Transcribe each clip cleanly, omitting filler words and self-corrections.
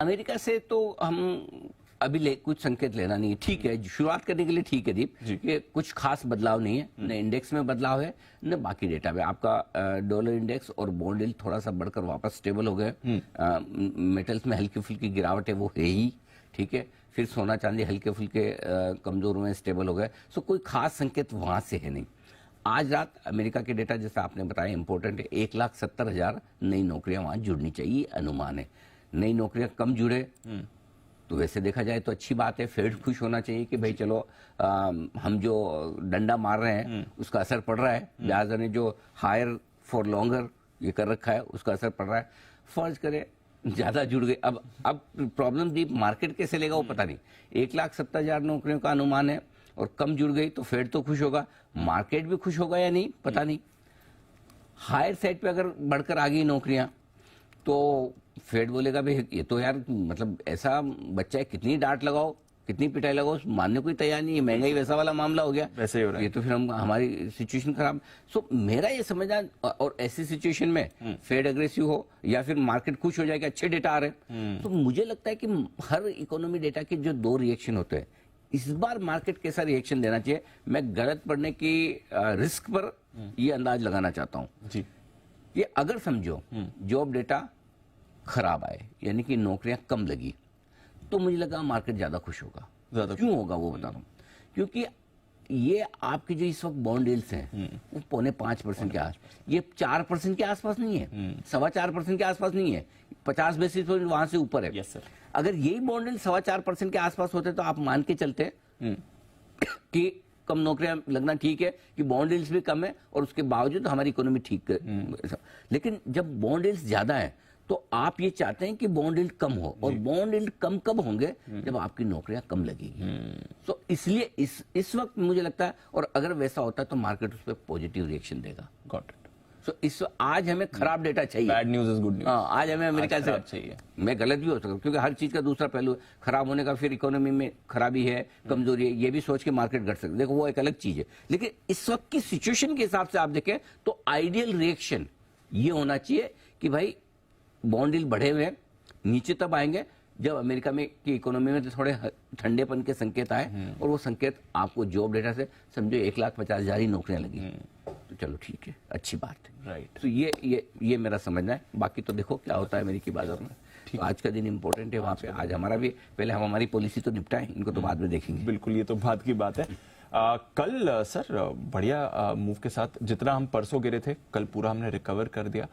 America से तो हम अभी कुछ संकेत लेना नहीं है। ठीक है, शुरुआत करने के लिए ठीक है दीप, कि कुछ खास बदलाव नहीं है, न इंडेक्स में बदलाव है न बाकी डेटा में। आपका डॉलर इंडेक्स और बॉन्ड यील्ड थोड़ा सा बढ़कर वापस स्टेबल हो गए। मेटल्स में हल्की फुल्की गिरावट है, वो है ही, ठीक है। फिर सोना चांदी हल्के फुल्के कमजोर हुए, स्टेबल हो गए। सो कोई खास संकेत वहां से है नहीं। आज रात अमेरिका के डेटा जैसा आपने बताया इंपॉर्टेंट है, 1,70,000 नई नौकरियां वहां जुड़नी चाहिए, अनुमान है। नई नौकरियां कम जुड़े तो वैसे देखा जाए तो अच्छी बात है। फेड खुश होना चाहिए कि भाई चलो हम जो डंडा मार रहे हैं उसका असर पड़ रहा है। ब्याज दर ने जो हायर फॉर लॉन्गर ये कर रखा है उसका असर पड़ रहा है। फर्ज करे ज्यादा जुड़ गए, अब प्रॉब्लम दी मार्केट कैसे लेगा वो पता नहीं। 1,70,000 नौकरियों का अनुमान है और कम जुड़ गई तो फेड तो खुश होगा, मार्केट भी खुश होगा या नहीं पता नहीं। हायर साइड पे अगर बढ़कर आ गई नौकरियां तो फेड बोलेगा भाई ये तो यार मतलब ऐसा बच्चा है, कितनी डांट लगाओ कितनी पिटाई लगाओ मानने को ही तैयार नहीं है। महंगाई वैसा वाला मामला हो गया, वैसे ही हो रहा है। ये तो फिर हम हमारी सिचुएशन खराब। सो मेरा ये समझना, और ऐसी सिचुएशन में फेड अग्रेसिव हो या फिर मार्केट खुश हो जाए कि अच्छे डेटा आ रहे हैं, तो मुझे लगता है कि हर इकोनॉमी डेटा के जो दो रिएक्शन होते हैं, इस बार मार्केट कैसा रिएक्शन देना चाहिए, मैं गलत पड़ने की रिस्क पर ये अंदाज लगाना चाहता हूँ जी। ये अगर समझो जॉब डेटा खराब आए यानी कि नौकरियां कम लगी तो मुझे लगा मार्केट ज्यादा खुश होगा। क्यों होगा वो बता रहा हूं, क्योंकि ये आपके जो इस वक्त बॉन्ड यील्ड्स हैं वो 4.5% के आसपास, ये 4% के आसपास नहीं है, 4.25% के आसपास नहीं है, 50 बेसिस पॉइंट वहां से ऊपर है। Yes sir. अगर यही बॉन्ड यील्ड 4.25% के आसपास होते तो आप मान के चलते कि कम नौकरियां लगना ठीक है कि बॉन्ड यील्ड्स भी कम है और उसके बावजूद हमारी इकोनॉमी ठीक है। लेकिन जब बॉन्ड यील्ड्स ज्यादा है तो आप ये चाहते हैं कि बॉन्ड यील्ड कम हो, और बॉन्ड यील्ड कम कब होंगे जब आपकी नौकरियां कम लगेगी। तो इसलिए इस वक्त मुझे लगता है, और अगर वैसा होता है तो मार्केट उस पर पॉजिटिव रिएक्शन देगा। Got it. सो आज हमें खराब डेटा चाहिए, bad news is good news. आज हमें अमेरिका से चाहिए। मैं गलत भी हो सकता हूँ क्योंकि हर चीज का दूसरा पहलू है। खराब होने का फिर इकोनॉमी में खराबी है, कमजोरी है, ये भी सोच के मार्केट घट सकता है, देखो वो एक अलग चीज है। लेकिन इस वक्त की सिचुएशन के हिसाब से आप देखें तो आइडियल रिएक्शन ये होना चाहिए कि भाई बॉन्ड यील्ड बढ़े हुए नीचे तब आएंगे जब अमेरिका में की इकोनॉमी में थोड़े ठंडेपन के संकेत आए, और वो संकेत आपको जॉब डेटा से समझो 1,50,000 ही नौकरियां लगी तो चलो ठीक है, अच्छी बात है। राइट। तो ये मेरा समझना है। बाकी तो देखो क्या होता है अमेरिकी बाजार में। तो आज का दिन इंपॉर्टेंट है वहां पे। आज हमारा भी पहले हम हमारी पॉलिसी तो निपटाएं, इनको तो बाद में देखेंगे। बिल्कुल, ये तो बात की बात है। कल सर बढ़िया मूव के साथ, जितना हम परसों गिरे थे कल पूरा हमने रिकवर कर दिया।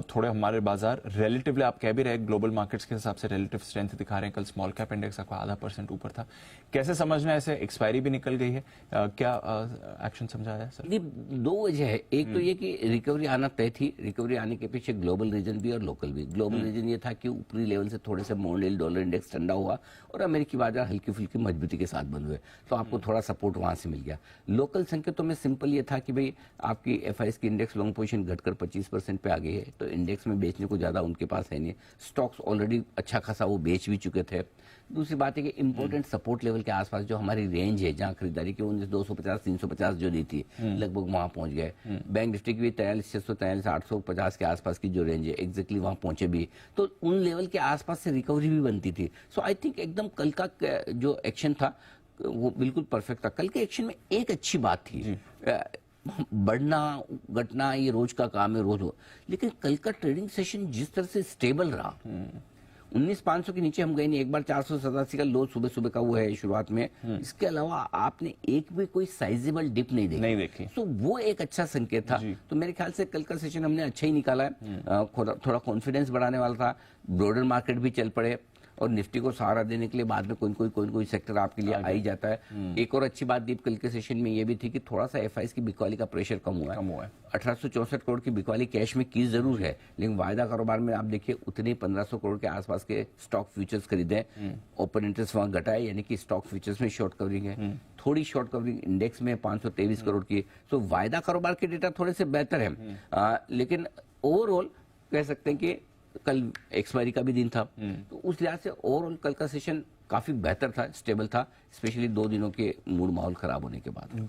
थोड़े हमारे बाजार रिलेटिवली, आप कह भी रहे ग्लोबल मार्केट्स के हिसाब से रिलेटिव स्ट्रेंथ दिखा रहे हैं। कल स्मॉल कैप इंडेक्स आपको 0.5% ऊपर था। कैसे समझना है ऐसे? एक्सपायरी भी निकल गई है, क्या एक्शन समझा जाए सर? दो वजह है। एक तो ये कि रिकवरी आना तय थी, रिकवरी आने के पीछे ग्लोबल रीजन भी और लोकल भी। ग्लोबल रीजन ये था कि ऊपरी लेवल से थोड़े से बॉन्ड यील्ड डॉलर इंडेक्स ठंडा हुआ और अमेरिकी बाजार हल्की फुल्की मजबूती के साथ बंद हुए, तो आपको थोड़ा सपोर्ट वहां से मिल गया। लोकल संकेतों में सिंपल ये था कि भाई आपकी एफआईएस की इंडेक्स लॉन्ग पोजीशन घटकर 25% पे आ गई है, तो इंडेक्स में बेचने को ज्यादा उनके पास है नहीं। स्टॉक्स ऑलरेडी अच्छा खासा वो बेच भी चुके थे। दूसरी बात है कि इंपॉर्टेंट सपोर्ट लेवल के आसपास जो हमारी रेंज है जहां खरीदारी की 250-350 जो दी थी लगभग वहां पहुंच गए। बैंक निफ्टी की भी 43,643 850 के आसपास की जो रेंज है एग्जैक्टली वहां पहुंचे भी, तो उन लेवल के आसपास से रिकवरी भी बनती थी। सो आई थिंक एकदम कल का जो एक्शन था वो बिल्कुल परफेक्ट था। कल के एक्शन में एक अच्छी बात थी, बढ़ना घटना ये रोज का काम है, रोज हो, लेकिन कल का ट्रेडिंग सेशन जिस तरह से स्टेबल रहा, 19,500 के नीचे हम गए नहीं। एक बार 487 का लो सुबह सुबह का वो है शुरुआत में, इसके अलावा आपने एक भी कोई साइजेबल डिप नहीं देखी। तो वो एक अच्छा संकेत था। तो मेरे ख्याल से कल का सेशन हमने अच्छा ही निकाला है। थोड़ा कॉन्फिडेंस बढ़ाने वाला था। ब्रॉडर मार्केट भी चल पड़े और निफ्टी को सहारा देने के लिए बाद में कोई सेक्टर आपके लिए आ ही जाता है। एक और अच्छी बात दीप कल के सेशन में ये भी थी कि थोड़ा सा एफआईएस की बिकवाली का प्रेशर कम हुआ है। 1864 करोड़ की बिकवाली कैश में की जरूर है, लेकिन वायदा कारोबार में आप देखिए उतने 1500 करोड़ के आसपास के स्टॉक फ्यूचर्स खरीदे। ओपन इंटरेस्ट वहां घटा है, यानी कि स्टॉक फ्यूचर्स में शॉर्ट कवरिंग है। थोड़ी शॉर्ट कवरिंग इंडेक्स में 523 करोड़ की। सो वायदा कारोबार के डेटा थोड़े से बेहतर है, लेकिन ओवरऑल कह सकते हैं कि कल एक्सपायरी का भी दिन था, तो उस लिहाज से ओवरऑल कल का सेशन काफी बेहतर था, स्टेबल था, स्पेशली 2 दिनों के मूड माहौल खराब होने के बाद।